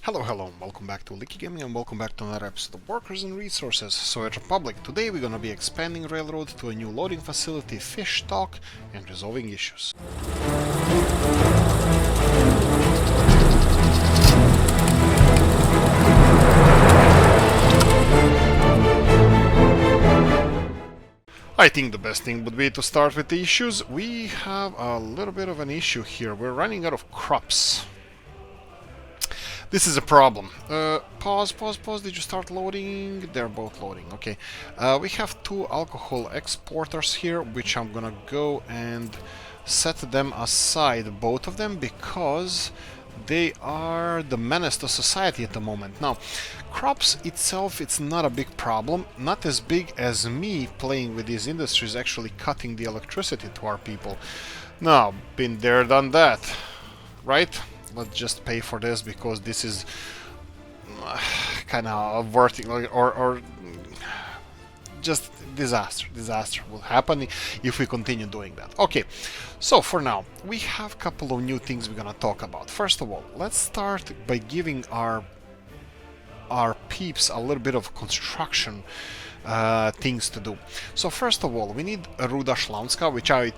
Hello, and welcome back to Oolykee Gaming, and welcome back to another episode of Workers and Resources. So at Republic, today we're gonna be expanding Railroad to a new loading facility, fish stock, and resolving issues. I think the best thing would be to start with the issues. We have a little bit of an issue here. We're running out of crops. This is a problem. Pause. Did you start loading? They're both loading. Okay. We have two alcohol exporters here, which I'm gonna go and set them aside, both of them, because they are the menace to society at the moment. Now, crops itself, it's not a big problem. Not as big as me playing with these industries, actually cutting the electricity to our people. Now, been there, done that. Right? Let's just pay for this because this is kind of vertical or just disaster will happen if we continue doing that. Okay, so for now we have a couple of new things we're gonna talk about. First of all, let's start by giving our peeps a little bit of construction things to do. So first of all, we need a Ruda Szlaunska, which I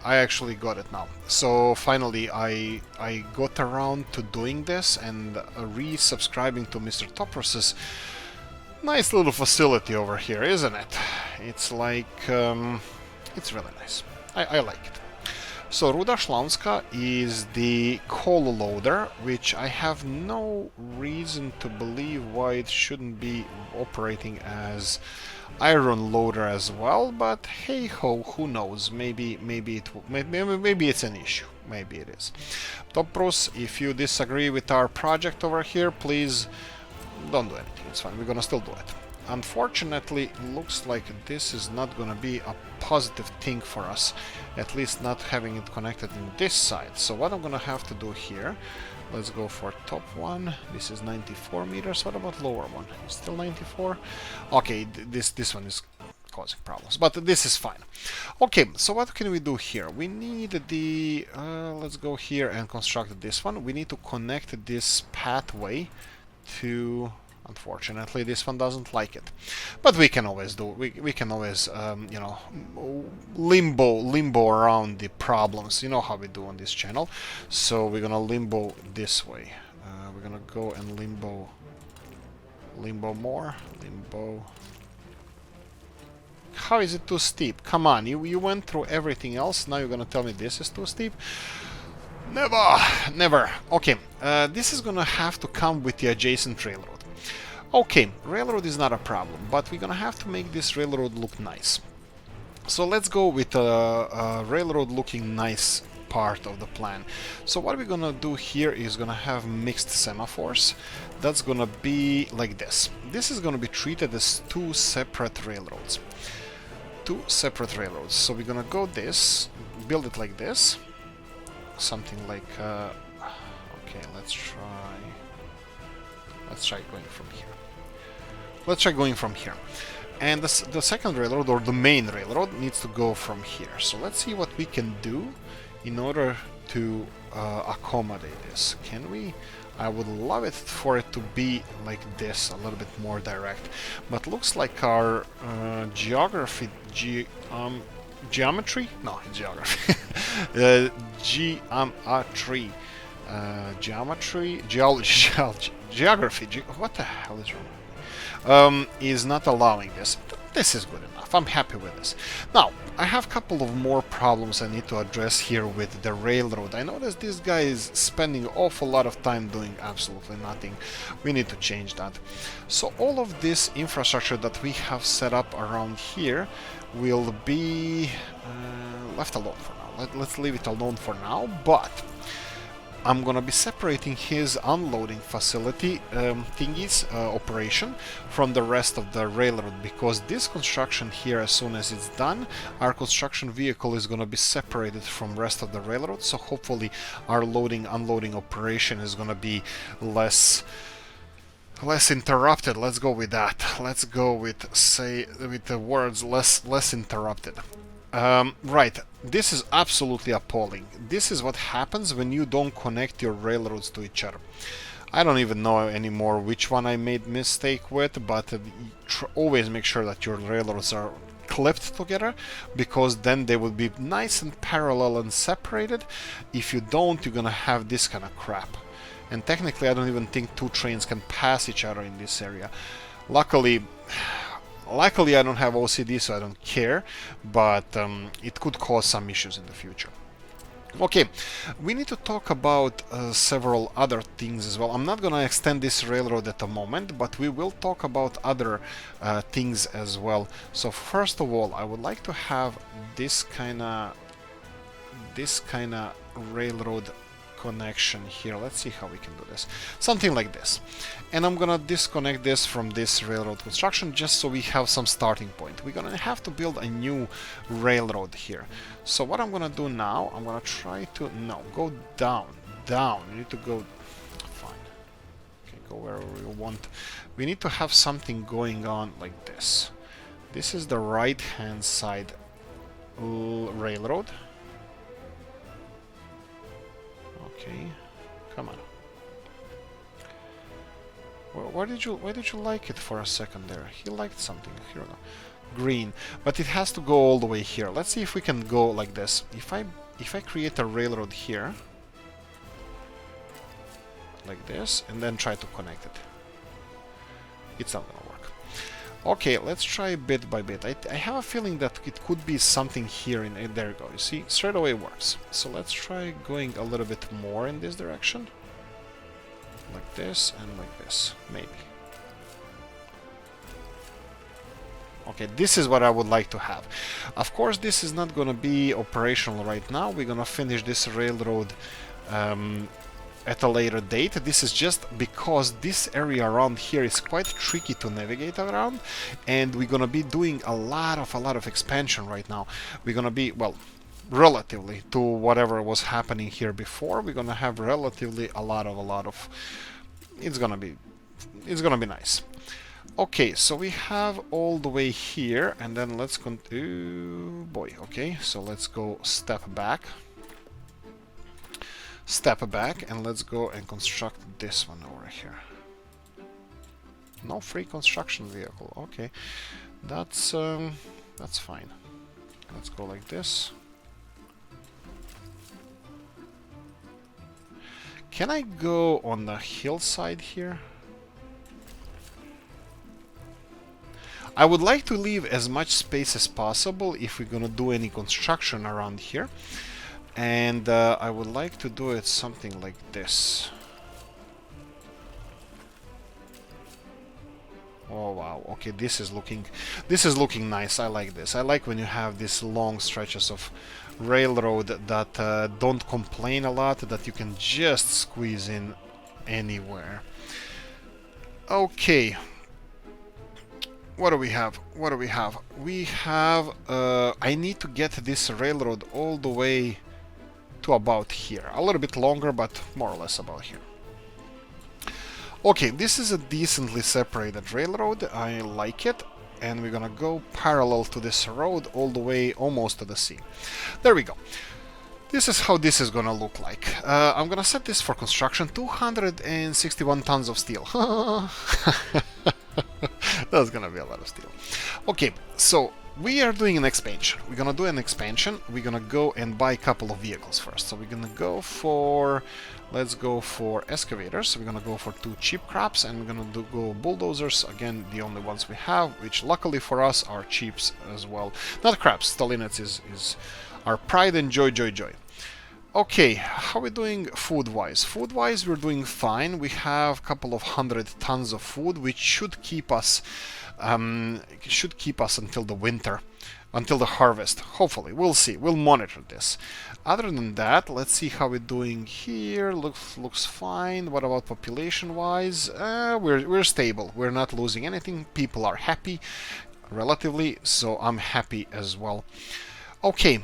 actually got it now. So finally I got around to doing this and resubscribing to Mr. Topros's nice little facility over here, isn't it? It's like it's really nice. I like it. So Ruda Szlaunska is the coal loader, which I have no reason to believe why it shouldn't be operating as iron loader as well, but hey ho, who knows? Maybe it's an issue. Maybe it is. Topros, if you disagree with our project over here, please don't do anything. It's fine. We're gonna still do it. Unfortunately, looks like this is not gonna be a positive thing for us, at least not having it connected in this side. So what I'm gonna have to do here, let's go for top one. This is 94 meters. What about lower one? Still 94? Okay, this one is causing problems, but this is fine. Okay, so what can we do here? We need the let's go here and construct this one. We need to connect this pathway to... Unfortunately, this one doesn't like it, but we can always do. We can always, you know, limbo around the problems. You know how we do on this channel. So we're gonna limbo this way. We're gonna go and limbo more. Limbo. How is it too steep? Come on, you went through everything else. Now you're gonna tell me this is too steep? Never. Okay, this is gonna have to come with the adjacent railroad. Okay, railroad is not a problem, but we're gonna have to make this railroad look nice. So let's go with a railroad looking nice part of the plan. So what we're gonna do here is gonna have mixed semaphores. That's gonna be like this. This is gonna be treated as two separate railroads. Two separate railroads. So we're gonna go this, build it like this. Something like... okay, let's try going from here. Let's try going from here. And the second railroad, or the main railroad, needs to go from here. So let's see what we can do in order to accommodate this. Can we? I would love it for it to be like this, a little bit more direct. But looks like our geometry? No, geography. Geography. What the hell is wrong? Is not allowing this. This is good enough. I'm happy with this. Now, I have a couple of more problems I need to address here with the railroad. I noticed this guy is spending an awful lot of time doing absolutely nothing. We need to change that. So all of this infrastructure that we have set up around here will be left alone for now. Let's leave it alone for now, but I'm gonna be separating his unloading facility operation from the rest of the railroad, because this construction here, as soon as it's done, our construction vehicle is gonna be separated from rest of the railroad. So hopefully our loading unloading operation is gonna be less interrupted. Let's go with that. Let's go with the words less interrupted. Right, this is absolutely appalling. This is what happens when you don't connect your railroads to each other. I don't even know anymore which one I made mistake with, but always make sure that your railroads are clipped together, because then they will be nice and parallel and separated. If you don't, you're gonna have this kind of crap. And technically I don't even think two trains can pass each other in this area. Luckily I don't have OCD, so I don't care, but it could cause some issues in the future. Okay, we need to talk about several other things as well. I'm not gonna extend this railroad at the moment, but we will talk about other things as well. So first of all, I would like to have this kind of railroad connection here. Let's see how we can do this. Something like this. And I'm gonna disconnect this from this railroad construction just so we have some starting point. We're gonna have to build a new railroad here. So what I'm gonna do now, I'm gonna try to, no, go down. You need to go, fine. Okay, go wherever you want. We need to have something going on like this. This is the right hand side railroad. Okay, come on. Why did you like it for a second there? He liked something. Here we go. Green, but it has to go all the way here. Let's see if we can go like this. If I create a railroad here, like this, and then try to connect it, it's not gonna work. Okay, let's try bit by bit. I have a feeling that it could be something here. There you go. You see, straight away works. So let's try going a little bit more in this direction. Like this and like this, maybe. Okay, this is what I would like to have. Of course, this is not going to be operational right now. We're going to finish this railroad at a later date. This is just because this area around here is quite tricky to navigate around, and we're going to be doing a lot of expansion right now. We're going to be, well, relatively to whatever was happening here before, we're gonna have relatively a lot of it's gonna be nice. Okay, so we have all the way here, and then let's continue. Boy, okay, so let's go step back, and let's go and construct this one over here. No free construction vehicle. Okay, that's fine. Let's go like this. Can I go on the hillside here? I would like to leave as much space as possible if we're gonna do any construction around here. And I would like to do it something like this. Oh wow, okay, this is looking nice. I like this. I like when you have these long stretches of railroad that don't complain a lot, that you can just squeeze in anywhere. Okay, what do we have? We have I need to get this railroad all the way to about here. A little bit longer, but more or less about here. Okay, this is a decently separated railroad. I like it. And we're gonna go parallel to this road all the way almost to the sea. There we go. This is how this is gonna look like. I'm gonna set this for construction. 261 tons of steel. That's gonna be a lot of steel. Okay, so we are doing an expansion. We're gonna do an expansion. We're gonna go and buy a couple of vehicles first. So we're gonna go for, let's go for excavators. We're gonna go for 2 cheap crops, and we're gonna go bulldozers. Again, the only ones we have, which luckily for us are cheaps as well. Not crops. Stalinets is our pride and joy. Okay, how are we doing food-wise? Food-wise, we're doing fine. We have a couple of 100 tons of food, which should keep us until the winter, until the harvest. Hopefully, we'll see. We'll monitor this. Other than that, let's see how we're doing here. Looks fine. What about population-wise? We're stable. We're not losing anything. People are happy, relatively, so I'm happy as well. Okay.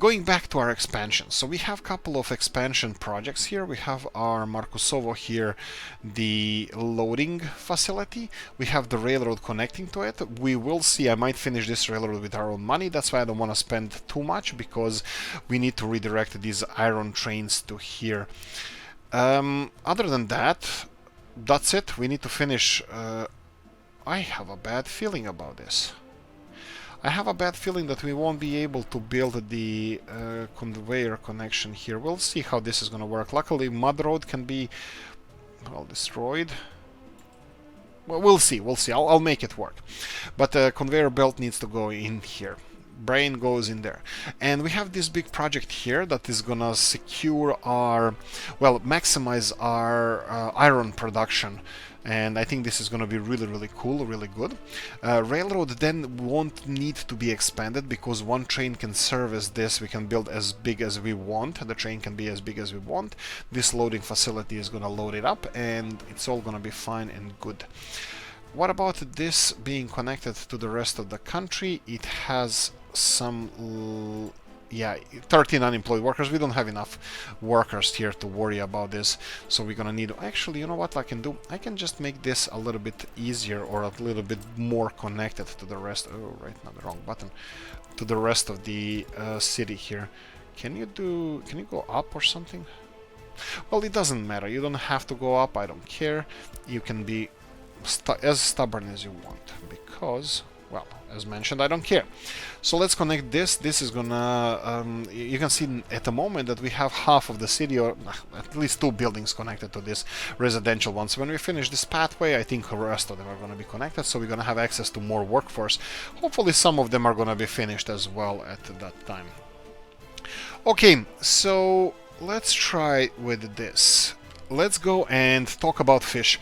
Going back to our expansion, so we have a couple of expansion projects here. We have our Markusovo here, the loading facility. We have the railroad connecting to it. We will see. I might finish this railroad with our own money. That's why I don't want to spend too much, because we need to redirect these iron trains to here. Other than that, that's it. We need to finish. I have a bad feeling about this. I have a bad feeling that we won't be able to build the conveyor connection here. We'll see how this is going to work. Luckily, mud road can be, well, destroyed. Well, we'll see. We'll see. I'll make it work. But the conveyor belt needs to go in here. Brain goes in there. And we have this big project here that is gonna secure our, well, maximize our iron production. And I think this is gonna be really, really cool, really good. Railroad then won't need to be expanded because one train can service this. We can build as big as we want. The train can be as big as we want. This loading facility is gonna load it up and it's all gonna be fine and good. What about this being connected to the rest of the country? It has some, yeah, 13 unemployed workers. We don't have enough workers here to worry about this, so we're gonna need, actually, you know what I can do? I can just make this a little bit easier or a little bit more connected to the rest. Oh, right, not the wrong button. To the rest of the city here. Can you go up or something? Well, it doesn't matter. You don't have to go up. I don't care. You can be as stubborn as you want, because, well, as mentioned, I don't care. So let's connect this. This is gonna, you can see at the moment that we have half of the city, or at least 2 buildings connected to this residential one. So when we finish this pathway, I think the rest of them are gonna be connected, so we're gonna have access to more workforce. Hopefully some of them are gonna be finished as well at that time. Okay, so let's try with this. Let's go and talk about fish.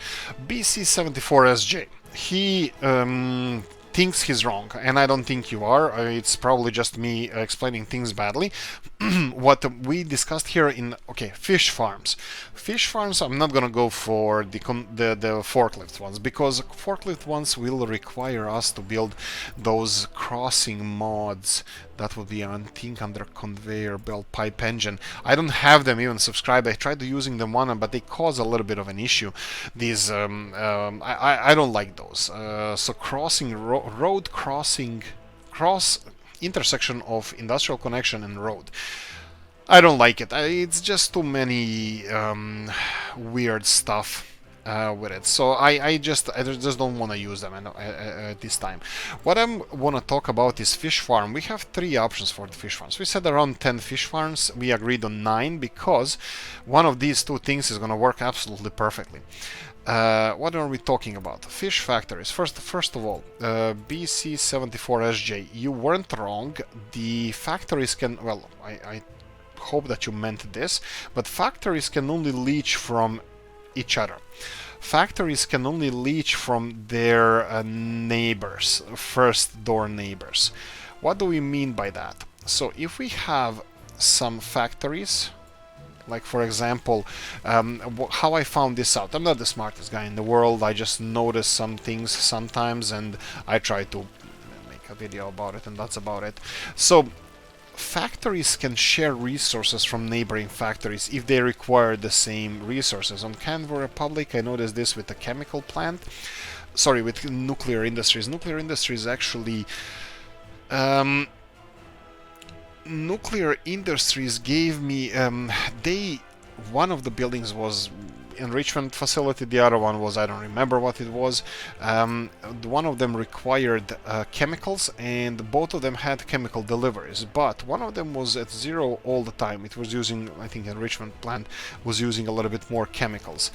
BC74SJ. He thinks he's wrong, and I don't think you are. It's probably just me explaining things badly. What we discussed here in, okay, fish farms. Fish farms, I'm not gonna go for the forklift ones, because forklift ones will require us to build those crossing mods. That would be, I think, under conveyor belt pipe engine. I don't have them even subscribed. I tried using them one, but they cause a little bit of an issue. These, I don't like those. So crossing, road crossing, intersection of industrial connection and road. I don't like it. It's just too many weird stuff with it. So I just don't want to use them at this time. What I want to talk about is fish farm. We have 3 options for the fish farms. We said around 10 fish farms. We agreed on 9 because one of these 2 things is going to work absolutely perfectly. What are we talking about? Fish factories. First of all, BC74SJ, you weren't wrong. The factories can, well, I hope that you meant this, but factories can only leach from each other. Factories can only leach from their neighbors, first door neighbors. What do we mean by that? So if we have some factories, like for example, how I found this out. I'm not the smartest guy in the world. I just notice some things sometimes and I try to make a video about it, and that's about it. So factories can share resources from neighboring factories if they require the same resources. On Canva Republic, I noticed this with the chemical plant. Sorry, with nuclear industries. Nuclear industries actually... nuclear industries gave me... one of the buildings was enrichment facility, the other one was, I don't remember what it was. One of them required chemicals, and both of them had chemical deliveries, but one of them was at 0 all the time. It was using, I think enrichment plant was using a little bit more chemicals.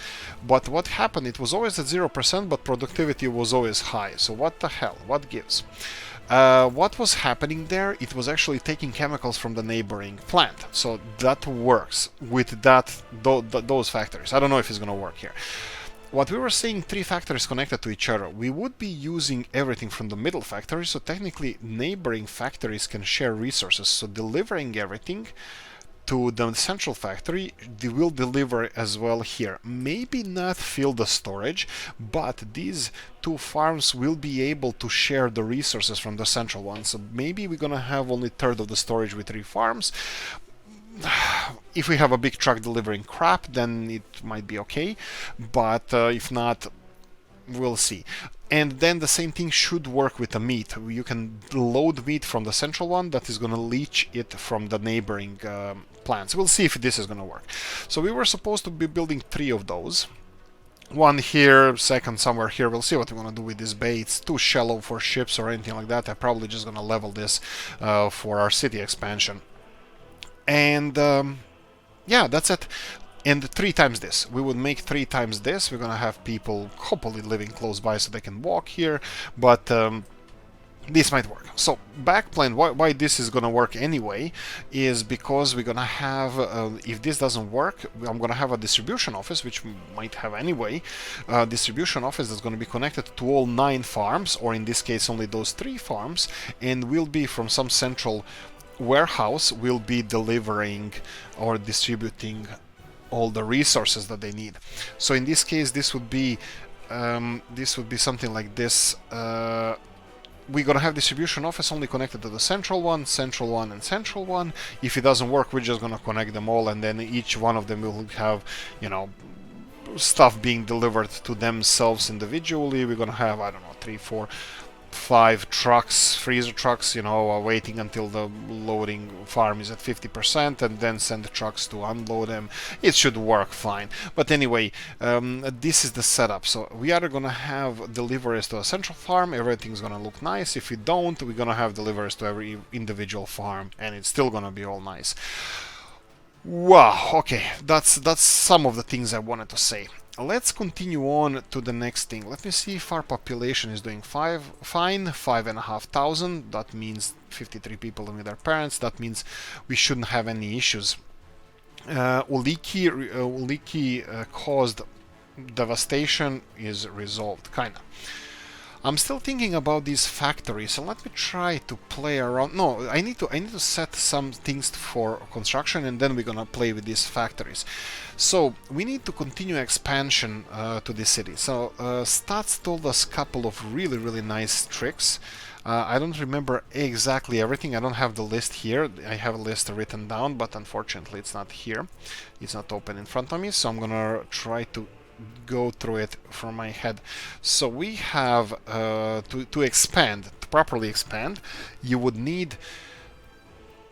But what happened, it was always at 0%, but productivity was always high. So what the hell, what gives? What was happening there? It was actually taking chemicals from the neighboring plant. So that works with those factories. I don't know if it's going to work here. What we were saying, 3 factories connected to each other. We would be using everything from the middle factory, so technically neighboring factories can share resources. So delivering everything to the central factory, they will deliver as well here. Maybe not fill the storage, but these 2 farms will be able to share the resources from the central one. So maybe we're gonna have only 1/3 of the storage with 3 farms. If we have a big truck delivering crap, then it might be okay, but if not, we'll see. And then the same thing should work with the meat. You can load meat from the central one that is going to leach it from the neighboring plants. We'll see if this is going to work. So we were supposed to be building 3 of those. One here, second somewhere here. We'll see what we're going to do with this bay. It's too shallow for ships or anything like that. I'm probably just going to level this for our city expansion. And yeah, that's it. And 3 times this. We would make 3 times this. We're going to have people hopefully living close by so they can walk here. But this might work. So backplane, why this is going to work anyway is because we're going to have, if this doesn't work, I'm going to have a distribution office, which we might have anyway. Distribution office that's going to be connected to all 9 farms, or in this case only those 3 farms, and will be from some central warehouse, will be delivering or distributing all the resources that they need. So in this case, this would be something like this. We're gonna have distribution office only connected to the central one, and central one. If it doesn't work, we're just gonna connect them all, and then each one of them will have, you know, stuff being delivered to themselves individually. We're gonna have, I don't know, 3, 4, 5 trucks, freezer trucks, you know, waiting until the loading farm is at 50%, and then send the trucks to unload them. It should work fine. But anyway, this is the setup. So we are gonna have deliveries to a central farm. Everything's gonna look nice. If we don't, we're gonna have deliveries to every individual farm, and it's still gonna be all nice. Wow. Okay, that's some of the things I wanted to say. Let's continue on to the next thing. Let me see if our population is doing fine. 5,500. That means 53 people with their parents. That means we shouldn't have any issues. Oolykee caused devastation is resolved, kinda. I'm still thinking about these factories, and let me try to play around. No, I need to set some things for construction, and then we're gonna play with these factories. So we need to continue expansion to this city. So Stats told us a couple of really nice tricks. I don't remember exactly everything. I don't have the list here. I have a list written down, but unfortunately it's not here. It's not open in front of me, so I'm gonna try to go through it from my head. So we have to expand, to properly expand, you would need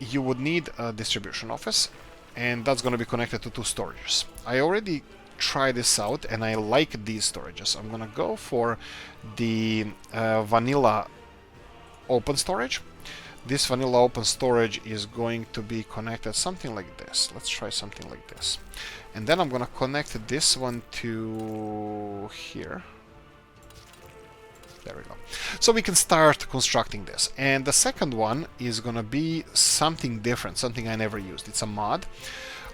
a distribution office, and that's going to be connected to 2 storages. I already tried this out, and I like these storages. I'm going to go for the vanilla open storage. This vanilla open storage is going to be connected something like this. Let's try something like this. And then I'm going to connect this one to here. There we go. So we can start constructing this. And the second one is going to be something different, something I never used. It's a mod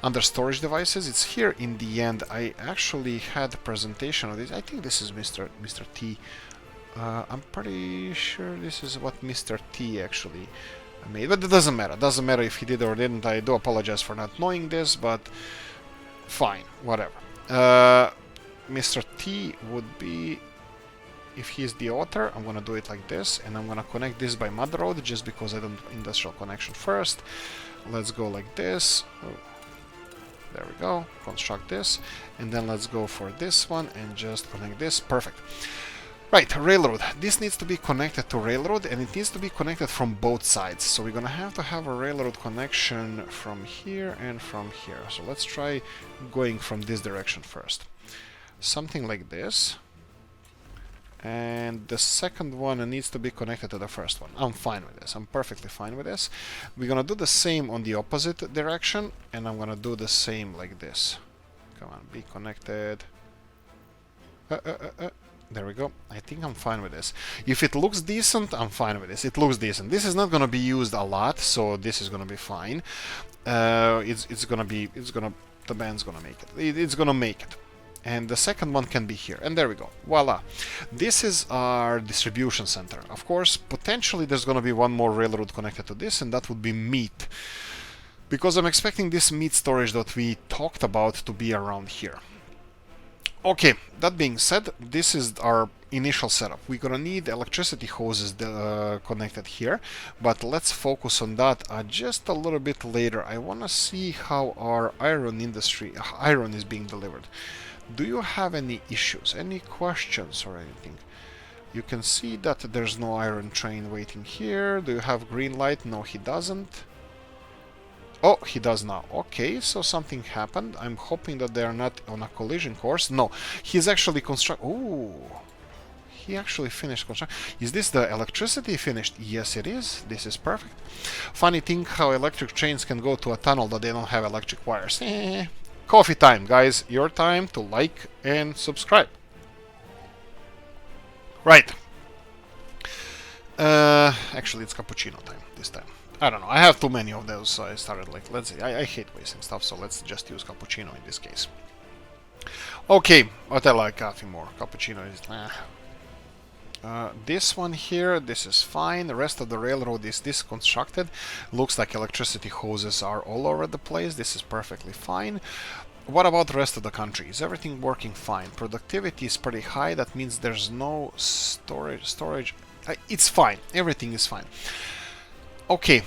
under storage devices. It's here in the end. I actually had a presentation of this. I think this is Mr. T. I'm pretty sure this is what Mr. T actually made, but it doesn't matter. It doesn't matter if he did or didn't. I do apologize for not knowing this, but fine, whatever. Mr. T would be, if he's the author, I'm gonna do it like this, and I'm gonna connect this by mud road just because I don't industrial connection first. Let's go like this. Oh, there we go. Construct this, and then let's go for this one and just connect this. Perfect. Right, railroad. This needs to be connected to railroad, and it needs to be connected from both sides. So we're gonna have to have a railroad connection from here and from here. So let's try going from this direction first. Something like this. And the second one needs to be connected to the first one. I'm fine with this. I'm perfectly fine with this. We're gonna do the same on the opposite direction, and I'm gonna do the same like this. Come on, be connected. There we go. I think I'm fine with this. If it looks decent, I'm fine with this. It looks decent. This is not going to be used a lot, so this is going to be fine. The band's going to make it. It's going to make it. And the second one can be here. And there we go. Voila. This is our distribution center. Of course, potentially there's going to be one more railroad connected to this, and that would be meat. Because I'm expecting this meat storage that we talked about to be around here. Okay, that being said, this is our initial setup. We're gonna need electricity hoses connected here, but let's focus on that just a little bit later. I wanna see how our iron is being delivered. Do you have any issues, any questions or anything? You can see that there's no iron train waiting here. Do you have green light? No, he doesn't. Oh, he does now. Okay, so something happened. I'm hoping that they are not on a collision course. No, he's actually Ooh, he actually finished construction. Is this the electricity finished? Yes, it is. This is perfect. Funny thing how electric trains can go to a tunnel that they don't have electric wires. Coffee time, guys. Your time to like and subscribe. Right. Actually, it's cappuccino time this time. I don't know. I have too many of those, so I started like, let's see. I hate wasting stuff, so let's just use cappuccino in this case. Okay, but I like coffee more. Cappuccino is... this one here, this is fine. The rest of the railroad is disconstructed. Looks like electricity hoses are all over the place. This is perfectly fine. What about the rest of the country? Is everything working fine? Productivity is pretty high. That means there's no storage. It's fine. Everything is fine. Okay,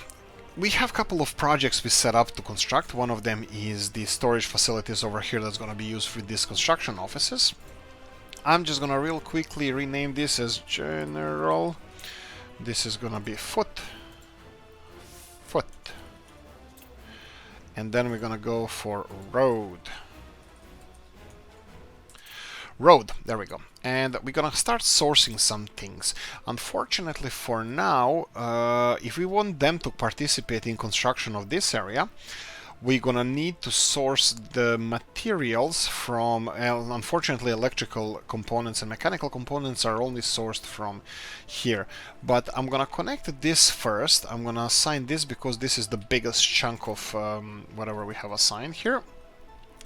we have a couple of projects we set up to construct. One of them is the storage facilities over here that's going to be used for these construction offices. I'm just going to real quickly rename this as General. This is going to be Foot. And then we're going to go for Road. There we go. And we're gonna start sourcing some things. Unfortunately for now, if we want them to participate in construction of this area, we're gonna need to source the materials from, unfortunately, electrical components and mechanical components are only sourced from here. But I'm gonna connect this first. I'm gonna assign this because this is the biggest chunk of whatever we have assigned here.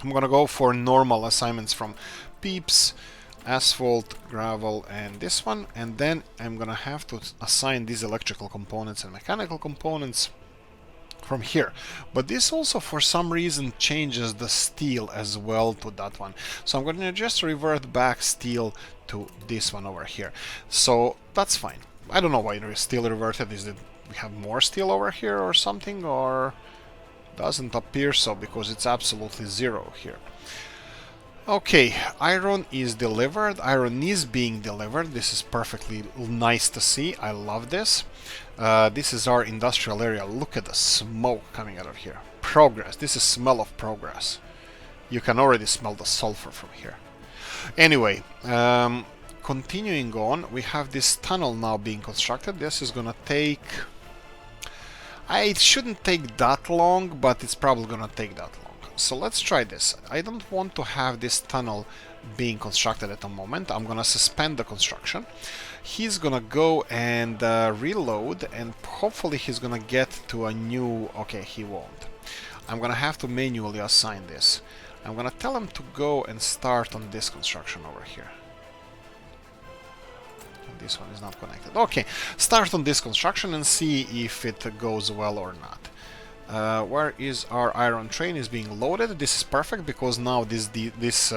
I'm gonna go for normal assignments from peeps, asphalt, gravel, and this one, and then I'm gonna have to assign these electrical components and mechanical components from here. But this also for some reason changes the steel as well to that one, so I'm gonna just revert back steel to this one over here. So that's fine. I don't know why it is steel reverted. Is it we have more steel over here or something, or doesn't appear so because it's absolutely zero here. Okay, iron is delivered. Iron is being delivered. This is perfectly nice to see. I love this. This is our industrial area. Look at the smoke coming out of here. Progress. This is smell of progress. You can already smell the sulfur from here. Anyway, continuing on, we have this tunnel now being constructed. This is gonna take... it shouldn't take that long, but it's probably gonna take that long. So let's try this. I don't want to have this tunnel being constructed at the moment. I'm gonna suspend the construction. He's gonna go and reload, and hopefully he's gonna get to a new... Okay, he won't. I'm gonna have to manually assign this. I'm gonna tell him to go and start on this construction over here. This one is not connected. Okay, start on this construction and see if it goes well or not. Where is our iron train? Is being loaded. This is perfect because now this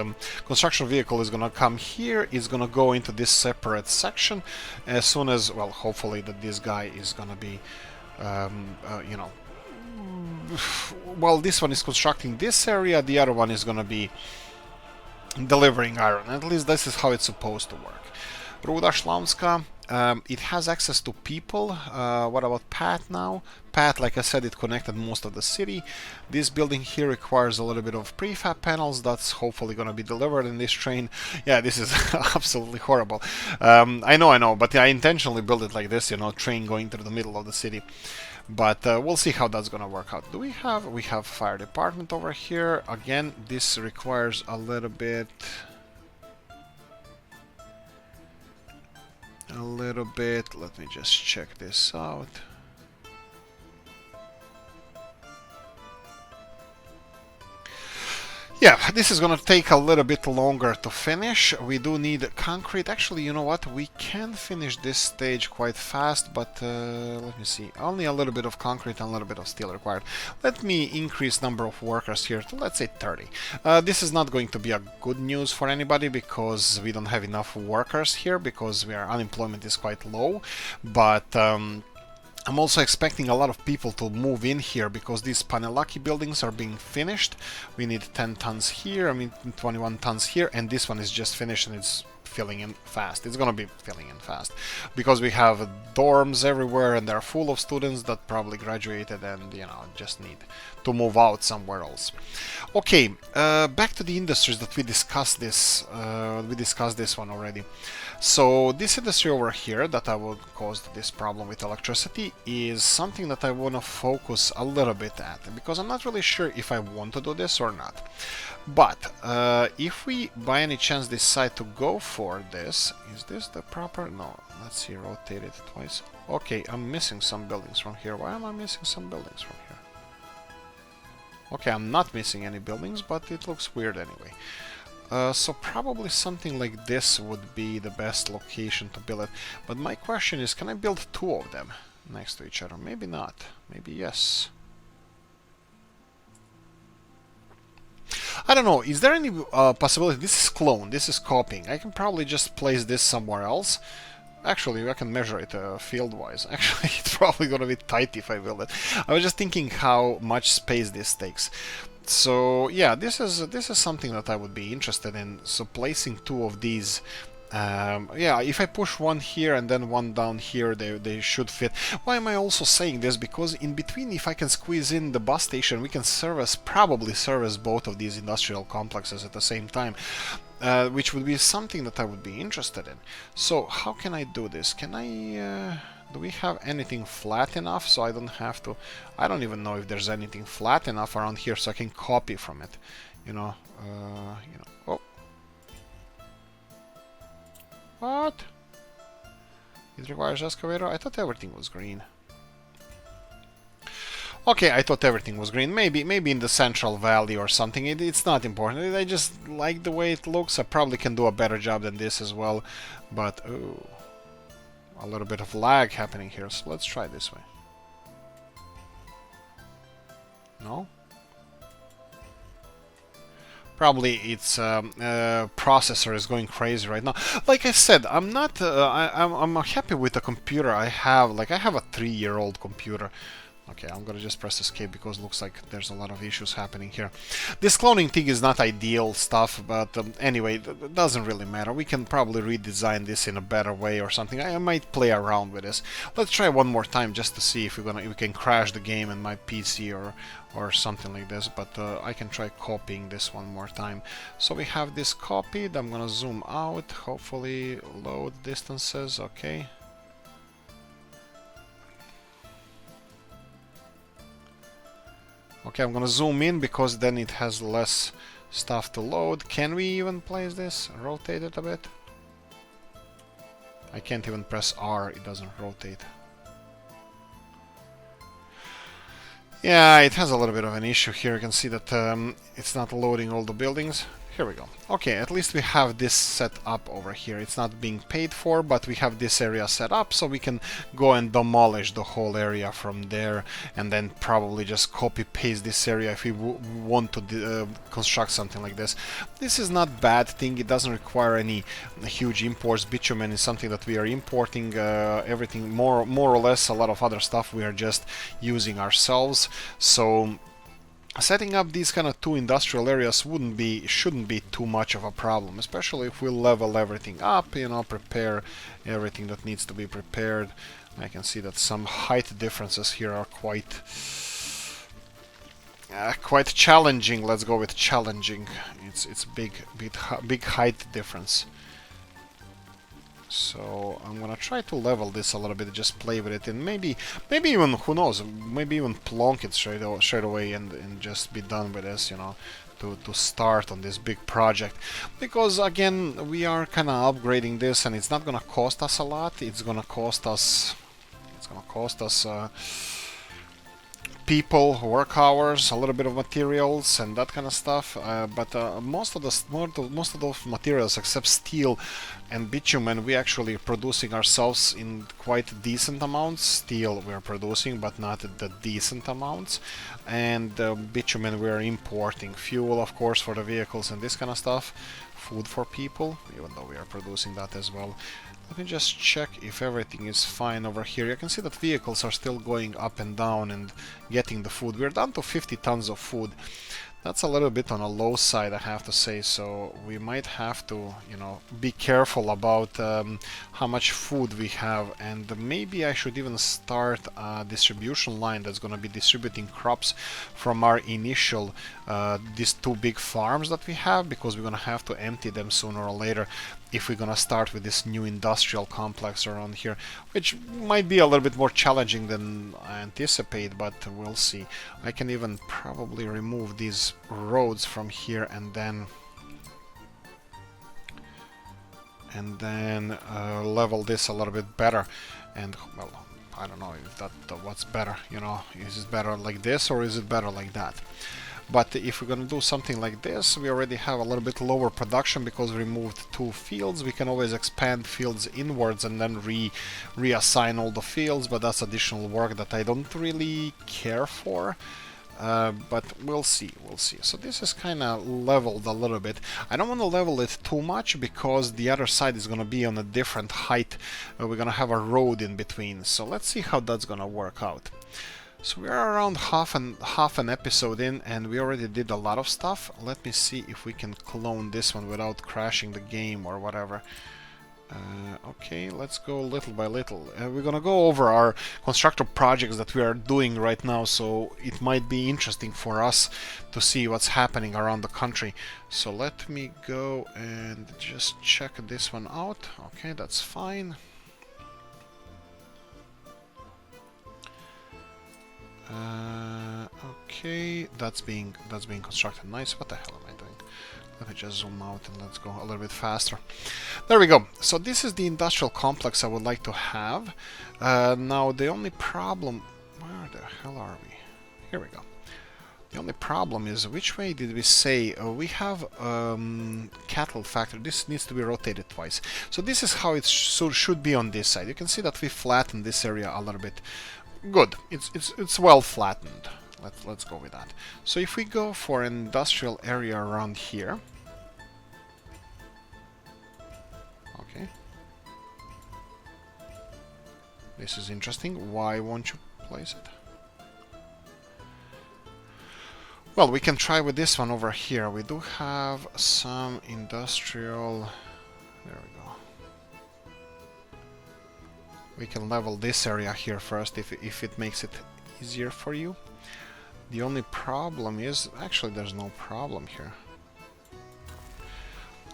construction vehicle is gonna come here. It's gonna go into this separate section as soon as, well, hopefully that this guy is gonna be, you know, well, this one is constructing this area. The other one is gonna be delivering iron. At least this is how it's supposed to work. Ruda Šlamska, it has access to people. What about Pat now? Pat, like I said, it connected most of the city. This building here requires a little bit of prefab panels. That's hopefully going to be delivered in this train. Yeah, this is absolutely horrible. I know, but I intentionally built it like this, you know, train going through the middle of the city. But we'll see how that's going to work out. We have fire department over here. Again, this requires a little bit... Let me just check this out. Yeah, this is gonna take a little bit longer to finish. We do need concrete. Actually, you know what? We can finish this stage quite fast, but let me see. Only a little bit of concrete and a little bit of steel required. Let me increase number of workers here to, let's say, 30. This is not going to be a good news for anybody because we don't have enough workers here because unemployment is quite low. But I'm also expecting a lot of people to move in here because these Panelaki buildings are being finished. We need 10 tons here, I mean 21 tons here, and this one is just finished and it's filling in fast. It's gonna be filling in fast because we have dorms everywhere and they're full of students that probably graduated and, you know, just need to move out somewhere else. Okay, back to the industries that we discussed this. We discussed this one already. So this industry over here that I will cause this problem with electricity is something that I want to focus a little bit at, because I'm not really sure if I want to do this or not. But if we by any chance decide to go for this, is this the proper? No, let's see, rotate it twice. Okay, I'm missing some buildings from here. Why am I missing some buildings from here? Okay, I'm not missing any buildings, but it looks weird anyway. So probably something like this would be the best location to build it. But my question is, can I build two of them next to each other? Maybe not. Maybe yes. I don't know. Is there any possibility? This is clone. This is copying. I can probably just place this somewhere else. Actually, I can measure it field-wise. Actually, it's probably going to be tight if I build it. I was just thinking how much space this takes. So yeah, this is something that I would be interested in. So placing two of these, yeah, if I push one here and then one down here, they should fit. Why am I also saying this? Because in between, if I can squeeze in the bus station, we can probably service both of these industrial complexes at the same time. Which would be something that I would be interested in. So how can I do this? Can I... do we have anything flat enough so I don't have to... I don't even know if there's anything flat enough around here so I can copy from it. You know... Oh. What? It requires excavator? I thought everything was green. Okay, I thought everything was green. Maybe in the Central Valley or something. It's not important. I just like the way it looks. I probably can do a better job than this as well. But, oh, a little bit of lag happening here. So let's try this way. No? Probably its processor is going crazy right now. Like I said, I'm not. I'm happy with the computer I have. Like I have a 3-year-old computer. Okay, I'm gonna just press escape because it looks like there's a lot of issues happening here. This cloning thing is not ideal stuff, but anyway, it doesn't really matter. We can probably redesign this in a better way or something. I might play around with this. Let's try one more time just to see if we can crash the game in my PC or something like this. But I can try copying this one more time. So we have this copied. I'm gonna zoom out. Hopefully load distances. Okay. Okay, I'm gonna zoom in because then it has less stuff to load. Can we even place this? Rotate it a bit? I can't even press R, it doesn't rotate. Yeah, it has a little bit of an issue here. You can see that it's not loading all the buildings. Here we go. Okay, at least we have this set up over here. It's not being paid for, but we have this area set up, so we can go and demolish the whole area from there, and then probably just copy-paste this area if we want to construct something like this. This is not bad thing. It doesn't require any huge imports. Bitumen is something that we are importing. Everything, more or less, a lot of other stuff we are just using ourselves. So setting up these kind of two industrial areas shouldn't be too much of a problem, especially if we level everything up, you know, prepare everything that needs to be prepared. I can see that some height differences here are quite challenging. Let's go with challenging. It's big height difference. So I'm gonna try to level this a little bit, just play with it, and maybe even, who knows, maybe even plonk it straight away and just be done with this, you know, to start on this big project. Because again, we are kind of upgrading this, and it's not gonna cost us a lot. It's gonna cost us people, work hours, a little bit of materials, and that kind of stuff. But most of those materials, except steel and bitumen, we actually are producing ourselves in quite decent amounts. Steel we are producing, but not the decent amounts. And bitumen we are importing. Fuel, of course, for the vehicles and this kind of stuff. food for people, even though we are producing that as well. Let me just check if everything is fine over here. You can see that vehicles are still going up and down and getting the food. We're down to 50 tons of food. That's a little bit on a low side, I have to say, so we might have to, you know, be careful about how much food we have, and maybe I should even start a distribution line that's going to be distributing crops from our initial, these two big farms that we have, because we're going to have to empty them sooner or later if we're going to start with this new industrial complex around here, which might be a little bit more challenging than I anticipate, but we'll see. I can even probably remove these roads from here and then level this a little bit better. And well, I don't know if that what's better, you know, is it better like this or is it better like that? But if we're going to do something like this, we already have a little bit lower production because we removed 2 fields. We can always expand fields inwards and then reassign all the fields, but that's additional work that I don't really care for. But we'll see, we'll see. So this is kind of leveled a little bit. I don't want to level it too much because the other side is going to be on a different height. We're going to have a road in between. So let's see how that's going to work out. So we are around half an episode in, and we already did a lot of stuff. Let me see if we can clone this one without crashing the game or whatever. Okay, let's go little by little. We're gonna go over our constructor projects that we are doing right now, so it might be interesting for us to see what's happening around the country. So let me go and just check this one out. Okay, that's fine. Okay, that's being constructed. Nice. What the hell am I doing? Let me just zoom out and let's go a little bit faster. There we go. So this is the industrial complex I would like to have. Now the only problem... Where the hell are we? Here we go. The only problem is, which way did we say? We have cattle factory. This needs to be rotated twice. So this is how it should be on this side. You can see that we flattened this area a little bit. Good. It's well flattened. Let's go with that. So if we go for an industrial area around here. Okay. This is interesting. Why won't you place it? Well, we can try with this one over here. We do have some industrial... There we go. We can level this area here first if it makes it easier for you. The only problem is... Actually, there's no problem here.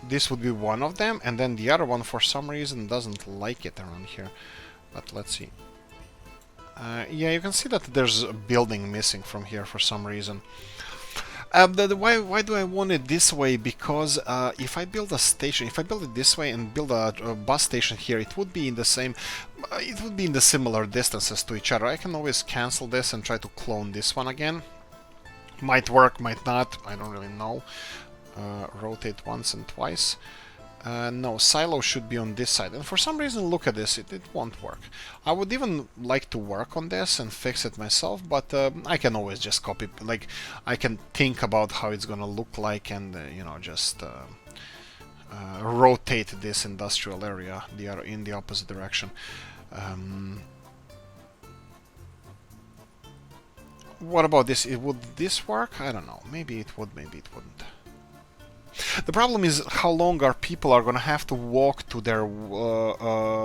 This would be one of them, and then the other one for some reason doesn't like it around here. But let's see. Yeah, you can see that there's a building missing from here for some reason. Why do I want it this way? Because if I build a station, if I build it this way and build a bus station here, it would be in the same, it would be in the similar distances to each other. I can always cancel this and try to clone this one again. Might work, might not, I don't really know. Rotate once and twice. No, silo should be on this side, and for some reason, look at this, it won't work. I would even like to work on this and fix it myself, but I can always just copy, like, I can think about how it's gonna look like and, you know, just rotate this industrial area in the opposite direction. What about this? Would this work? I don't know. Maybe it would, maybe it wouldn't. The problem is how long our people are going to have to walk to their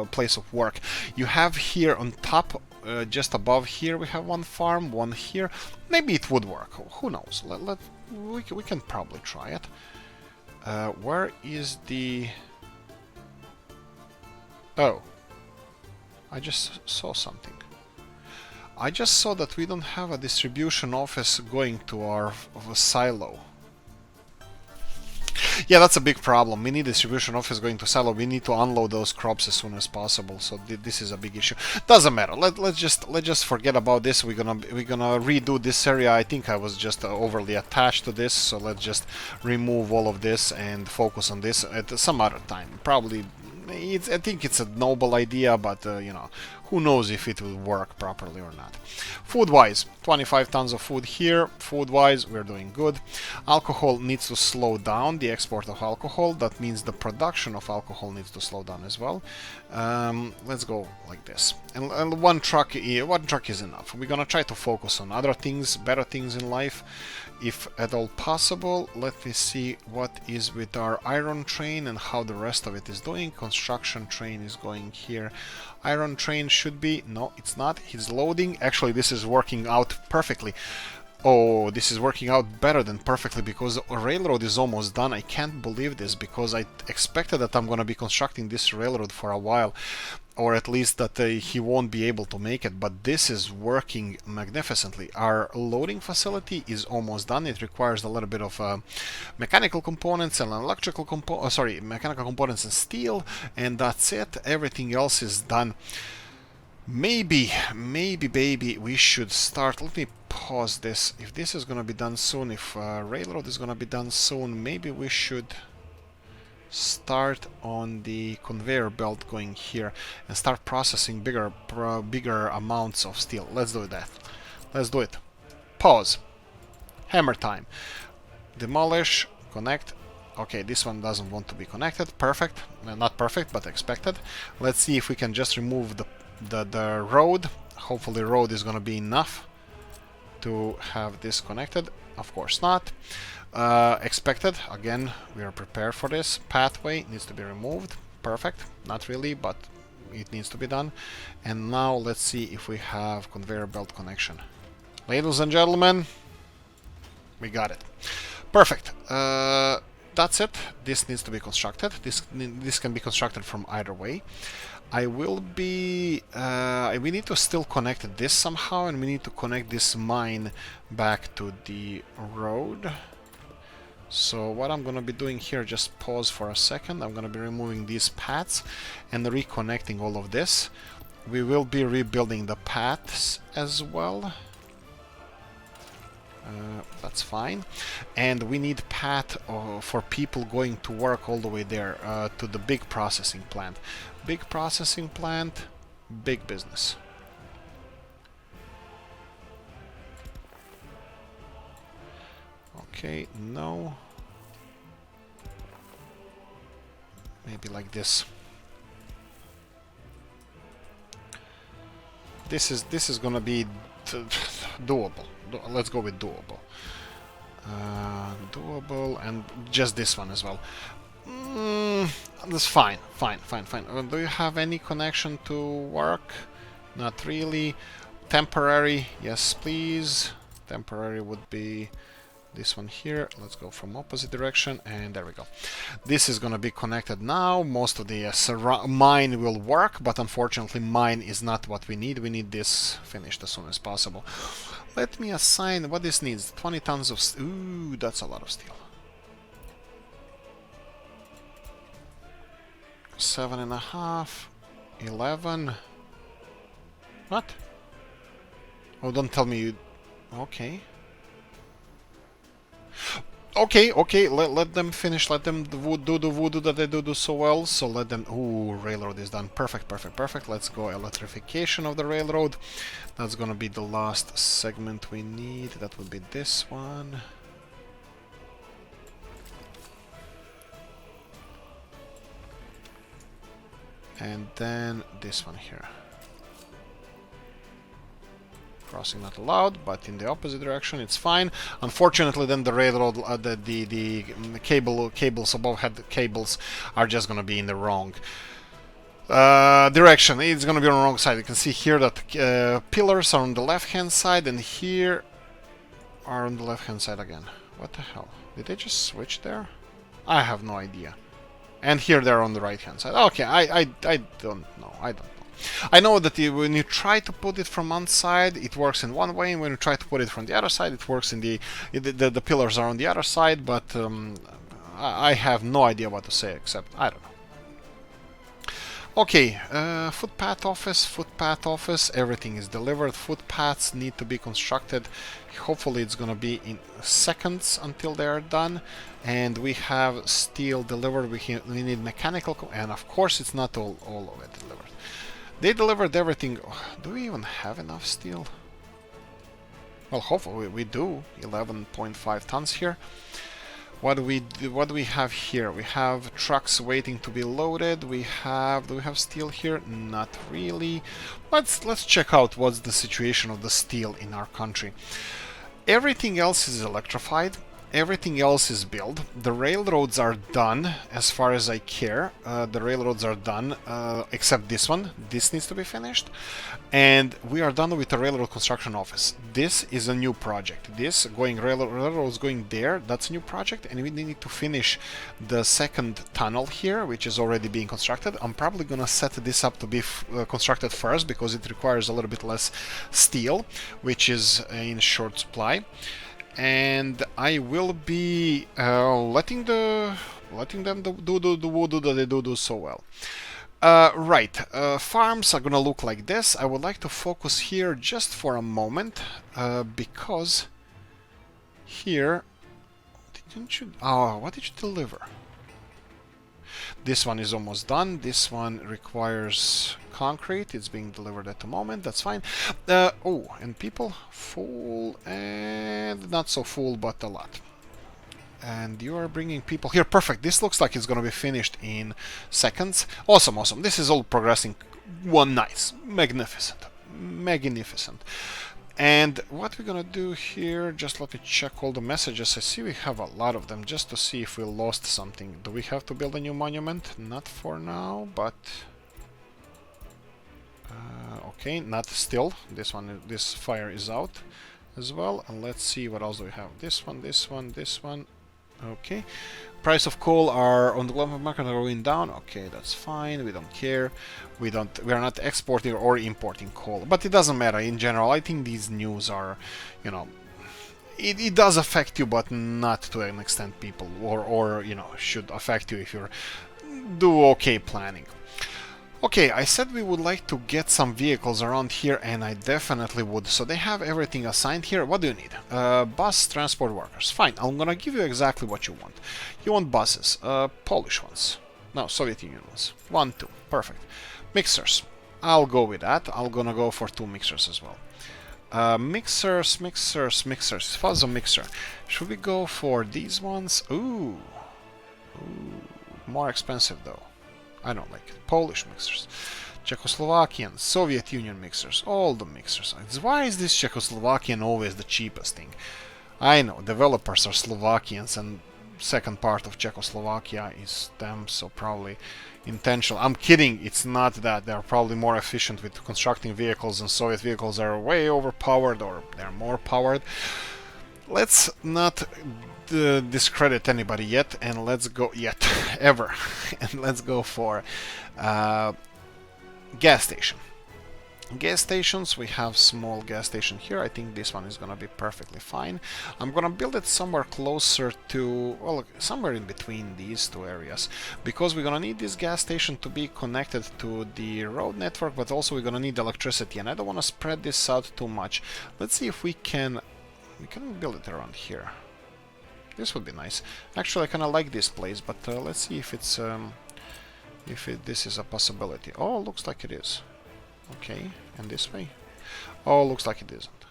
place of work. You have here on top, just above here, we have one farm, one here. Maybe it would work. Who knows? We can probably try it. Where is the... Oh. I just saw something. I just saw that we don't have a distribution office going to our silo. Yeah, that's a big problem. We need distribution office going to silo. We need to unload those crops as soon as possible. So this is a big issue. Doesn't matter. Let's just forget about this. We're gonna redo this area. I think I was just overly attached to this. So let's just remove all of this and focus on this at some other time. Probably. I think it's a noble idea, but you know, Who knows if it will work properly or not. Food-wise, 25 tons of food here. Food-wise, we're doing good. Alcohol needs to slow down, the export of alcohol. That means the production of alcohol needs to slow down as well. Let's go like this. And one truck is enough. We're gonna try to focus on other things, better things in life, if at all possible. Let me see what is with our iron train and how the rest of it is doing. Construction train is going here. Iron train should be... No, it's not. He's loading. Actually, this is working out perfectly. Oh, this is working out better than perfectly because the railroad is almost done. I can't believe this because I expected that I'm going to be constructing this railroad for a while, or at least that he won't be able to make it, but this is working magnificently. Our loading facility is almost done. It requires a little bit of mechanical components and electrical mechanical components and steel, and that's it. Everything else is done. Maybe, baby, we should start. Let me pause this. If this is gonna be done soon, if railroad is gonna be done soon, maybe we should start on the conveyor belt going here and start processing bigger amounts of steel. Let's do that. Let's do it. Pause. Hammer time. Demolish. Connect. Okay, this one doesn't want to be connected. Perfect. Not perfect, but expected. Let's see if we can just remove the road. Hopefully road is gonna be enough to have this connected. Of course not. Expected. Again, we are prepared for this. Pathway needs to be removed. Perfect. Not really, but it needs to be done. And now let's see if we have conveyor belt connection. Ladies and gentlemen, we got it. Perfect. That's it. This needs to be constructed. This can be constructed from either way. I will be... we need to still connect this somehow, and we need to connect this mine back to the road. So what I'm gonna be doing here, just pause for a second. I'm gonna be removing these paths and reconnecting all of this. We will be rebuilding the paths as well. That's fine. And we need path for people going to work all the way there to the big processing plant. Big processing plant, big business. Okay, no. Maybe like this. This is gonna be doable. Let's go with doable. Doable, and just this one as well. That's fine. Fine. Do you have any connection to work? Not really. Temporary, yes please. Temporary would be this one here. Let's go from opposite direction, and there we go. This is gonna be connected now. Most of the mine will work, but unfortunately mine is not what we need. We need this finished as soon as possible. Let me assign what this needs. 20 tons of steel. Ooh, that's a lot of steel. 7.5, 11. What? Oh, don't tell me you... Okay. Okay, let them finish, let them do the voodoo that they do so well, so let them... Ooh, railroad is done. Perfect. Let's go electrification of the railroad. That's gonna be the last segment we need. That would be this one. And then this one here. Crossing not allowed, but in the opposite direction it's fine. Unfortunately, then the railroad, the cables above head cables are just gonna be in the wrong direction. It's gonna be on the wrong side. You can see here that pillars are on the left-hand side, and here are on the left-hand side again. What the hell? Did they just switch there? I have no idea. And here they're on the right-hand side. Okay, I don't know. I know that when you try to put it from one side, it works in one way, and when you try to put it from the other side, it works in the pillars are on the other side, but I have no idea what to say, except I don't know. Okay, footpath office, everything is delivered. Footpaths need to be constructed. Hopefully it's gonna be in seconds until they are done. And we have steel delivered. We need mechanical, and of course it's not all of it delivered. They delivered everything. Do we even have enough steel? Well, hopefully we do. 11.5 tons here. What do we have here? We have trucks waiting to be loaded. Do we have steel here? Not really. Let's check out what's the situation of the steel in our country. Everything else is electrified. Everything else is built. The railroads are done as far as I care. The railroads are done, except this one. This needs to be finished. And we are done with the railroad construction office. This is a new project. This railroads going there, that's a new project. And we need to finish the second tunnel here, which is already being constructed. I'm probably going to set this up to be constructed first because it requires a little bit less steel, which is in short supply. And I will be letting them do so well. Right, farms are gonna look like this. I would like to focus here just for a moment because here, what did you deliver? This one is almost done. This one requires concrete. It's being delivered at the moment. That's fine. Oh, and people full and not so full, but a lot. And you are bringing people here. Perfect. This looks like it's going to be finished in seconds. Awesome, awesome. This is all progressing. Nice. Magnificent. Magnificent. And what we're gonna do here, just let me check all the messages. I see we have a lot of them, just to see if we lost something. Do we have to build a new monument? Not for now, but okay, not still. This fire is out as well. And let's see what else do we have. This one, this one, this one. Okay. Price of coal are on the global market are going down. Okay, that's fine. We don't care. We are not exporting or importing coal, but it doesn't matter in general. I think these news are, you know, it does affect you, but not to an extent people or you know, should affect you if you do okay planning. Okay, I said we would like to get some vehicles around here, and I definitely would. So they have everything assigned here. What do you need? Bus transport workers. Fine, I'm gonna give you exactly what you want. You want buses. Polish ones. No, Soviet Union ones. 1, 2. Perfect. Mixers. I'll go with that. I'm gonna go for 2 mixers as well. Mixers. Fuzz mixer. Should we go for these ones? Ooh. More expensive though. I don't like it. Polish mixers, Czechoslovakian, Soviet Union mixers, all the mixers. Why is this Czechoslovakian always the cheapest thing? I know, developers are Slovakians and second part of Czechoslovakia is them, so probably intentional. I'm kidding, it's not that. They're probably more efficient with constructing vehicles, and Soviet vehicles are way overpowered, or they're more powered. Let's not discredit anybody yet, and let's go ever and let's go for gas station. Gas stations, we have small gas station here. I think this one is gonna be perfectly fine. I'm gonna build it somewhere closer to, well, somewhere in between these two areas, because we're gonna need this gas station to be connected to the road network, but also we're gonna need electricity, and I don't want to spread this out too much. Let's see if we can build it around here. This would be nice. Actually, I kind of like this place, but let's see if it's this is a possibility. Oh, looks like it is. Okay, and this way. Oh, looks like it isn't.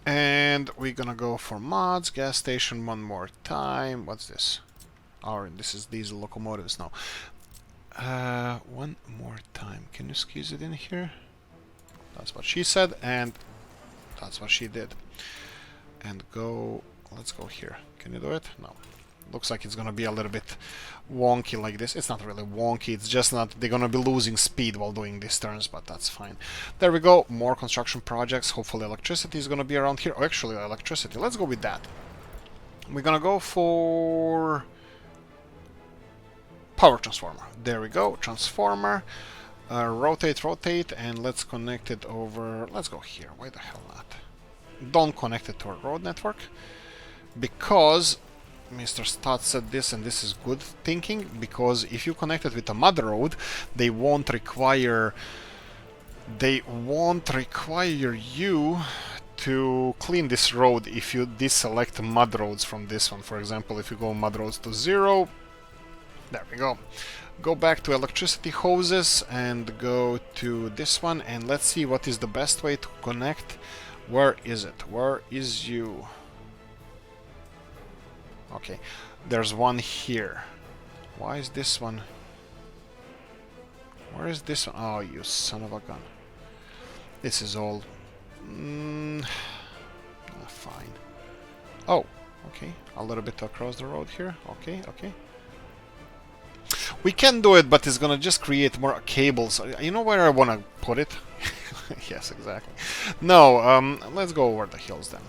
And we're gonna go for mods, gas station one more time. What's this? Oh, this is diesel locomotives now. One more time. Can you squeeze it in here? That's what she said, and that's what she did. And let's go here. Can you do it? No. Looks like it's gonna be a little bit wonky like this. It's not really wonky, it's just not, they're gonna be losing speed while doing these turns, but that's fine. There we go, more construction projects. Hopefully electricity is gonna be around here. Oh, actually, electricity. Let's go with that. We're gonna go for power transformer. There we go, transformer. Rotate, and let's connect it over. Let's go here. Why the hell not? Don't connect it to a road network, because Mr. Stott said this, and this is good thinking, because if you connect it with a mud road, they won't require you to clean this road if you deselect mud roads from this one. For example, if you go mud roads to 0, There we go. Go back to electricity hoses and go to this one, and let's see what is the best way to connect. Where is it? Where is you? Okay, there's one here. Why is this one? Where is this one? Oh, you son of a gun. This is all... fine. Oh, okay. A little bit across the road here. Okay, okay. We can do it, but it's gonna just create more cables. You know where I wanna put it? Yes, exactly. No, let's go over the hills then.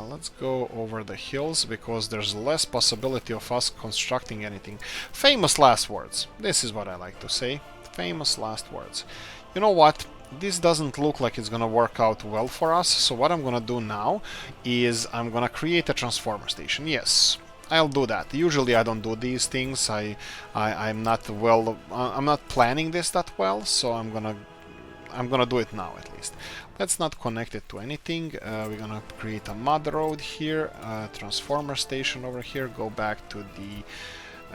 Let's go over the hills because there's less possibility of us constructing anything. Famous last words. This is what I like to say. Famous last words. You know what? This doesn't look like it's gonna work out well for us. So what I'm gonna do now is I'm gonna create a transformer station. Yes. I'll do that. Usually I don't do these things. I'm not planning this that well, so I'm gonna do it now at least. Let's not connect it to anything. We're gonna create a mud road here, a transformer station over here. Go back to the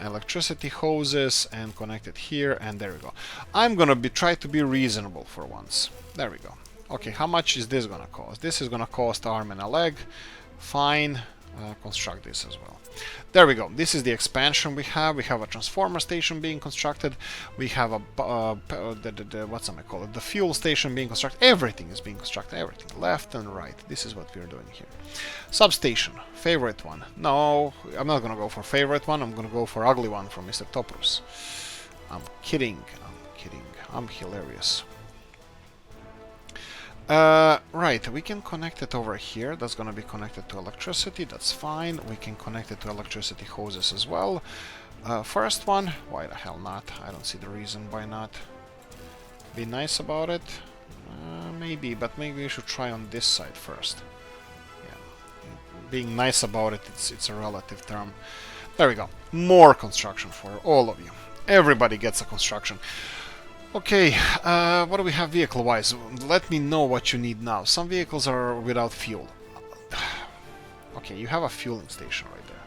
electricity hoses and connect it here, and there we go. I'm gonna try to be reasonable for once. There we go. Okay, how much is this gonna cost? This is gonna cost arm and a leg. Fine. Construct this as well. There we go. This is the expansion we have. We have a transformer station being constructed. We have a what's I call it? The fuel station being constructed. Everything is being constructed. Everything, left and right. This is what we're doing here. Substation, favorite one. No, I'm not gonna go for favorite one. I'm gonna go for ugly one from Mr. Toprus. I'm kidding. I'm kidding. I'm hilarious. Right, we can connect it over here. That's gonna be connected to electricity. That's fine. We can connect it to electricity hoses as well. First one, why the hell not? I don't see the reason why not. Be nice about it. Maybe, but maybe we should try on this side first. Yeah, being nice about it, it's a relative term. There we go. More construction for all of you. Everybody gets a construction. Okay, what do we have vehicle-wise? Let me know what you need now. Some vehicles are without fuel. Okay, you have a fueling station right there.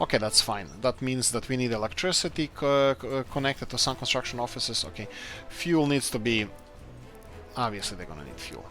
Okay, that's fine. That means that we need electricity connected to some construction offices. Okay, fuel needs to be... Obviously, they're gonna need fuel.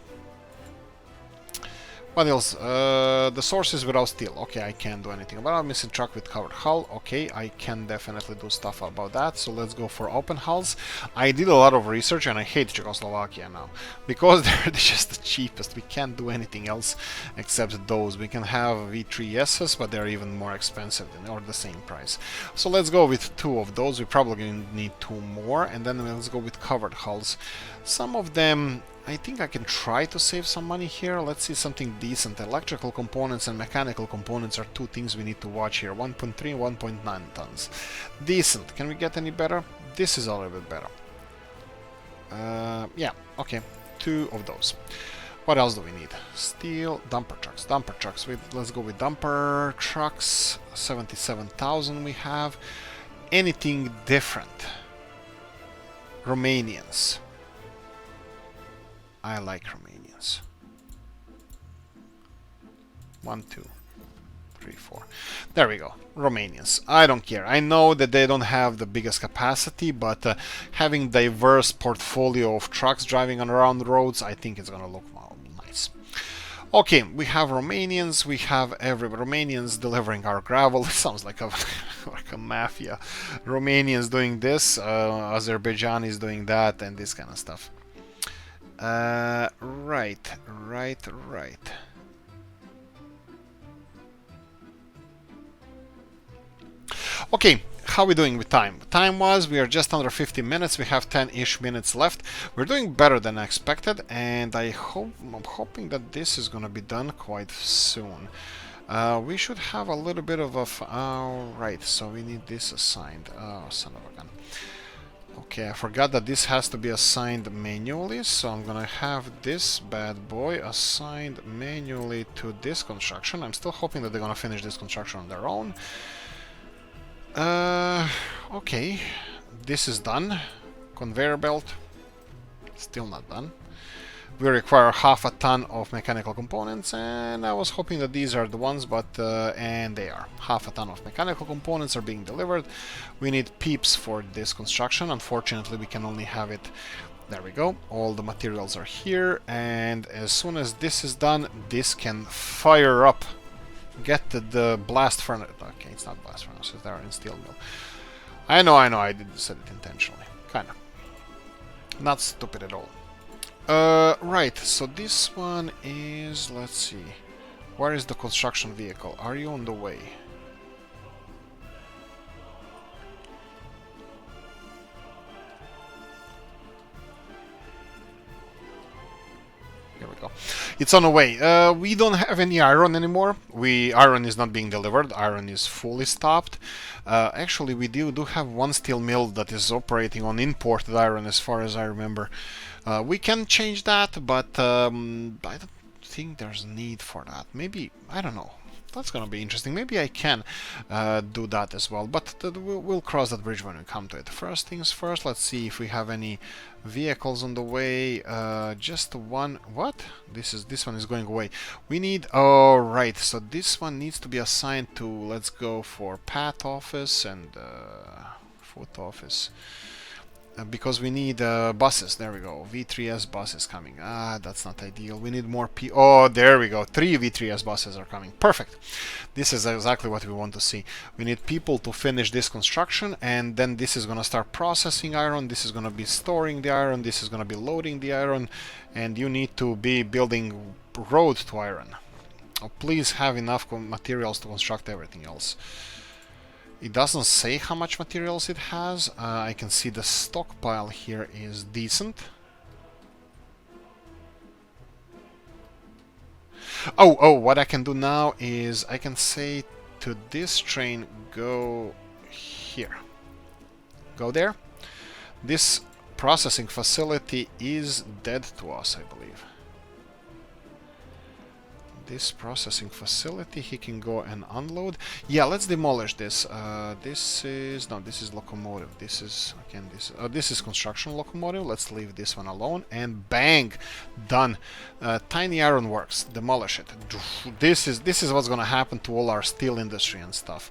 What else? The source is without steel. Okay, I can't do anything about it. Missing truck with covered hull. Okay, I can definitely do stuff about that. So let's go for open hulls. I did a lot of research and I hate Czechoslovakia now. Because they're just the cheapest. We can't do anything else except those. We can have V3Ss, but they're even more expensive than, or the same price. So let's go with 2 of those. We probably need 2 more. And then let's go with covered hulls. Some of them... I think I can try to save some money here. Let's see something decent. Electrical components and mechanical components are 2 things we need to watch here. 1.3 and 1.9 tons. Decent. Can we get any better? This is a little bit better. Yeah, okay. 2 of those. What else do we need? Steel, dumper trucks. Dumper trucks. Let's go with dumper trucks. 77,000 we have. Anything different? Romanians. I like Romanians. 1, 2, 3, 4. There we go. Romanians. I don't care. I know that they don't have the biggest capacity, but having diverse portfolio of trucks driving around the roads, I think it's gonna look nice. Okay, we have Romanians. We have Romanians delivering our gravel. It sounds like a like a mafia. Romanians doing this, Azerbaijanis doing that, and this kind of stuff. Right. Okay, how are we doing with time? Time-wise, we are just under 50 minutes. We have 10-ish minutes left. We're doing better than I expected, and I'm hoping that this is gonna be done quite soon. We should have a little bit of a... right, so we need this assigned. Oh, son of a gun. Okay, I forgot that this has to be assigned manually, so I'm gonna have this bad boy assigned manually to this construction. I'm still hoping that they're gonna finish this construction on their own. Okay, this is done. Conveyor belt, still not done. We require half a ton of mechanical components, and I was hoping that these are the ones, but and they are. Half a ton of mechanical components are being delivered. We need peeps for this construction. Unfortunately, we can only have it. There we go. All the materials are here, and as soon as this is done, this can fire up. Get the blast furnace. Okay, it's not blast furnace. It's there in steel mill. I know. I didn't say it intentionally. Kinda. Not stupid at all. Right, so this one is, let's see, where is the construction vehicle? Are you on the way? Here we go. It's on the way. We don't have any iron anymore. Iron is not being delivered. Iron is fully stopped. Actually, we do have one steel mill that is operating on imported iron, as far as I remember. We can change that, but I don't think there's need for that. Maybe, I don't know. That's gonna be interesting. Maybe I can do that as well, but we'll cross that bridge when we come to it. First things first, let's see if we have any vehicles on the way. Just one. What? This one is going away. We need. Oh, right. So this one needs to be assigned to. Let's go for path office and foot office. Because we need buses. There we go. V3S buses coming. Ah, that's not ideal. We need more Oh, there we go. 3 V3S buses are coming. Perfect. This is exactly what we want to see. We need people to finish this construction, and then this is going to start processing iron. This is going to be storing the iron. This is going to be loading the iron. And you need to be building road to iron. Oh, please have enough materials to construct everything else. It doesn't say how much materials it has. I can see the stockpile here is decent. Oh, what I can do now is I can say to this train, go here. Go there. This processing facility is dead to us, I believe. This processing facility, he can go and unload. Yeah, let's demolish this. This is locomotive. This is construction locomotive. Let's leave this one alone, and bang, done. Tiny iron works. Demolish it. This is what's gonna happen to all our steel industry and stuff.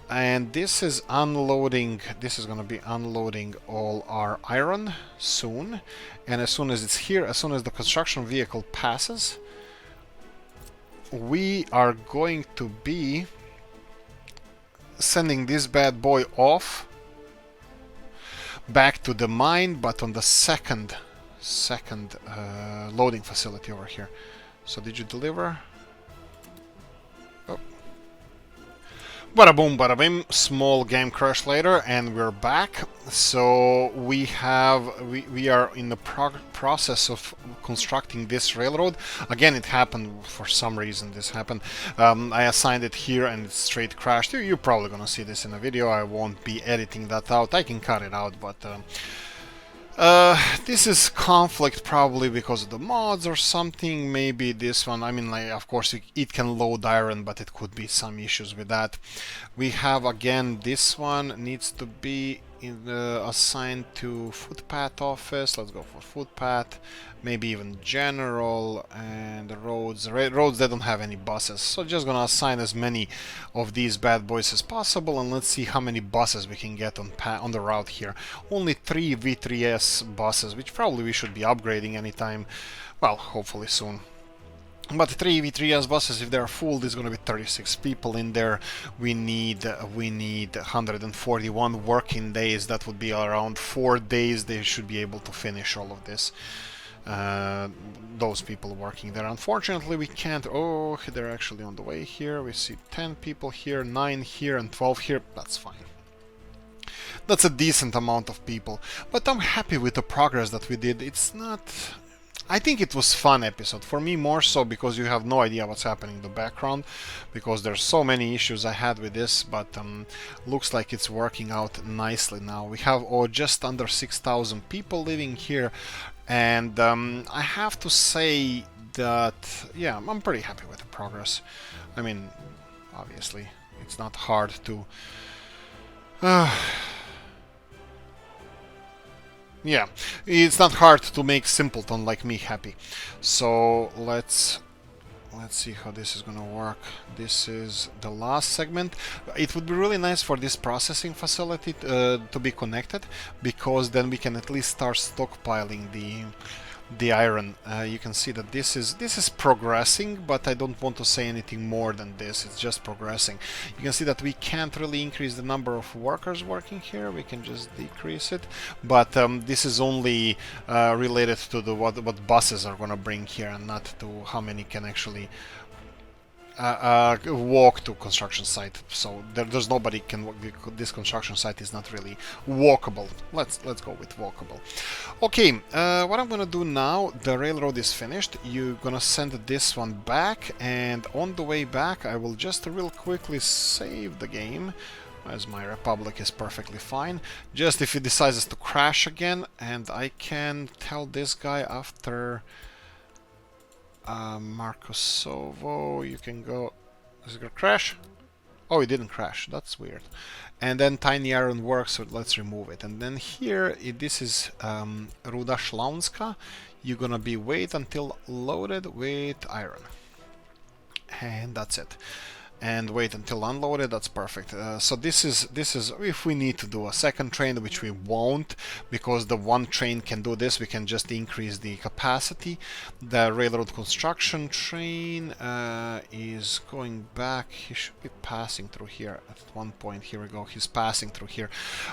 And this is unloading. This is gonna be unloading all our iron soon. And as soon as it's here, as soon as the construction vehicle passes, we are going to be sending this bad boy off back to the mine, but on the second loading facility over here. So did you deliver? Oh. Bada boom, bada bim. Small game crash later, and we're back. So we are in the process of constructing this railroad. Again, it happened for some reason. This happened. I assigned it here, and it straight crashed. You're probably gonna see this in a video. I won't be editing that out. I can cut it out, but this is conflict probably because of the mods or something. Maybe this one, I mean, like, of course it can load iron, but it could be some issues with that. We have, again, this one needs to be assigned to footpath office. Let's go for footpath, maybe even general, and roads. Roads, they don't have any buses, so just gonna assign as many of these bad boys as possible, and let's see how many buses we can get on the route here. Only 3 V3S buses, which probably we should be upgrading anytime, well, hopefully soon. But 3 V3S buses, if they're full, there's going to be 36 people in there. We need 141 working days. That would be around 4 days. They should be able to finish all of this. Those people working there. Unfortunately, we can't. Oh, they're actually on the way here. We see 10 people here, 9 here, and 12 here. That's fine. That's a decent amount of people. But I'm happy with the progress that we did. It's not... I think it was fun episode. For me, more so because you have no idea what's happening in the background, because there's so many issues I had with this, but looks like it's working out nicely now. We have just under 6,000 people living here, and I have to say that, yeah, I'm pretty happy with the progress. I mean, obviously, it's not hard to... Yeah, it's not hard to make simpleton like me happy. So let's see how this is gonna work. This is the last segment. It would be really nice for this processing facility to be connected, because then we can at least start stockpiling the iron. You can see that this is progressing, but I don't want to say anything more than this. It's just progressing. You can see that we can't really increase the number of workers working here. We can just decrease it, but this is only related to the what buses are gonna bring here, and not to how many can actually walk to construction site. So there's nobody can walk. This construction site is not really walkable. Let's go with walkable. Okay, what I'm gonna do now, the railroad is finished. You're gonna send this one back, and on the way back I will just real quickly save the game, as my Republic is perfectly fine. Just if it decides to crash again, and I can tell this guy after Markosovo, you can go. Is it gonna crash? Oh, it didn't crash. That's weird. And then Tiny Iron works, so let's remove it. And then here, this is Ruda Shlaunska. You're gonna be wait until loaded with iron. And that's it. And wait until unloaded. That's perfect. So this is if we need to do a second train, which we won't, because the one train can do this, we can just increase the capacity. The railroad construction train is going back. He should be passing through here at one point. Here we go. He's passing through here.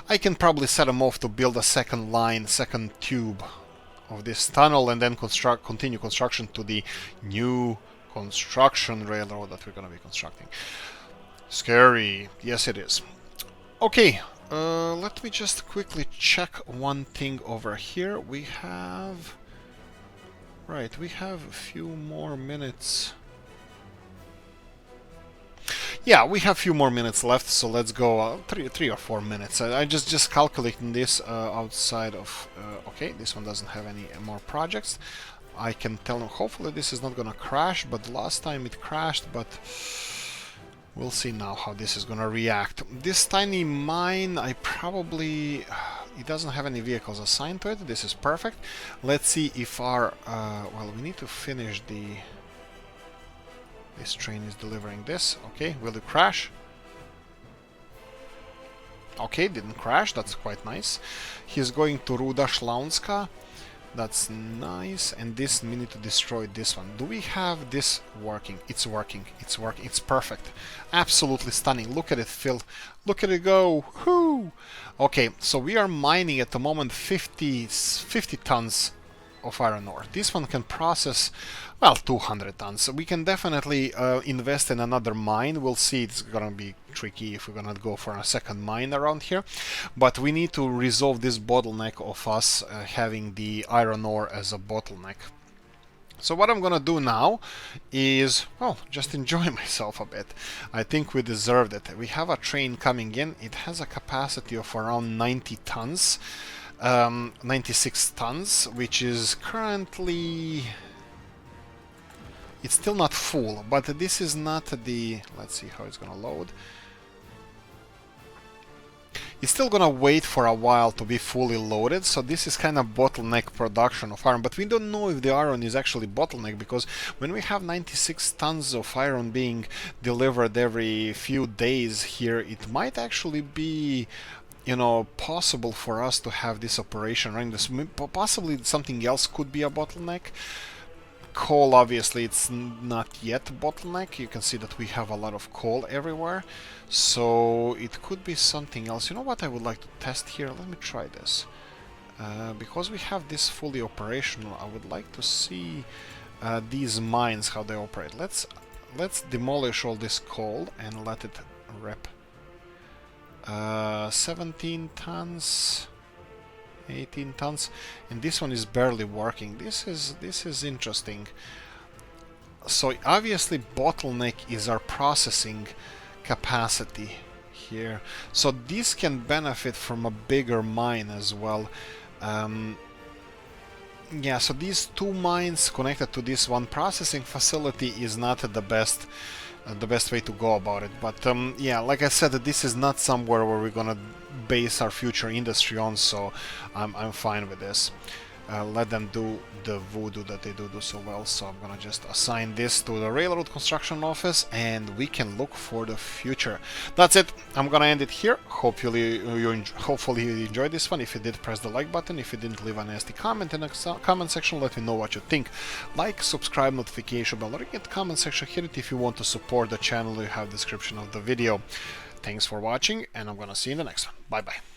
I can probably set him off to build a second line, second tube of this tunnel, and then continue construction to the new construction railroad that we're going to be constructing. Scary. Yes, it is. Okay, let me just quickly check one thing over here. We have a few more minutes. Yeah, we have a few more minutes left, so let's go 3 or 4 minutes. I just calculating this outside of okay, this one doesn't have any more projects. I can tell them, hopefully this is not gonna crash, but last time it crashed, but we'll see now how this is gonna react. This tiny mine, it doesn't have any vehicles assigned to it. This is perfect. Let's see if our, well, we need to finish this train is delivering this. Okay, will it crash? Okay, didn't crash, that's quite nice. He's going to Ruda Shlaunska. That's nice, and this, we need to destroy this one. Do we have this working? It's working, it's working, it's perfect. Absolutely stunning. Look at it, Phil. Look at it go. Whoo! Okay, so we are mining at the moment 50 tons of iron ore. This one can process, well, 200 tons. So we can definitely invest in another mine. We'll see. It's gonna be tricky if we're gonna go for a second mine around here, but we need to resolve this bottleneck of us having the iron ore as a bottleneck. So what I'm gonna do now is, well, just enjoy myself a bit. I think we deserved it. We have a train coming in. It has a capacity of around 90 tons. 96 tons, which is currently, it's still not full, but this is not the, let's see how it's gonna load. It's still gonna wait for a while to be fully loaded, so this is kind of bottleneck production of iron, but we don't know if the iron is actually bottleneck, because when we have 96 tons of iron being delivered every few days here, it might actually be, you know, possible for us to have this operation running. This possibly something else could be a bottleneck. Coal, obviously, it's not yet bottleneck. You can see that we have a lot of coal everywhere, so it could be something else. You know what I would like to test here? Let me try this. Because we have this fully operational, I would like to see these mines, how they operate. Let's demolish all this coal and let it rip. 17 tons, 18 tons, and this one is barely working. This is interesting. So obviously bottleneck is our processing capacity here. So this can benefit from a bigger mine as well. Yeah, so these two mines connected to this one processing facility is not the best way to go about it, but yeah, like I said, this is not somewhere where we're gonna base our future industry on, so I'm fine with this. Let them do the voodoo that they do so well. So I'm gonna just assign this to the railroad construction office, and we can look for the future. That's it. I'm gonna end it here. Hopefully you enjoyed this one. If you did, press the like button. If you didn't, leave a nasty comment in the comment section. Let me know what you think. Like, subscribe, notification bell, or in the comment section. Hit it if you want to support the channel. You have description of the video. Thanks for watching, and I'm gonna see you in the next one. Bye bye.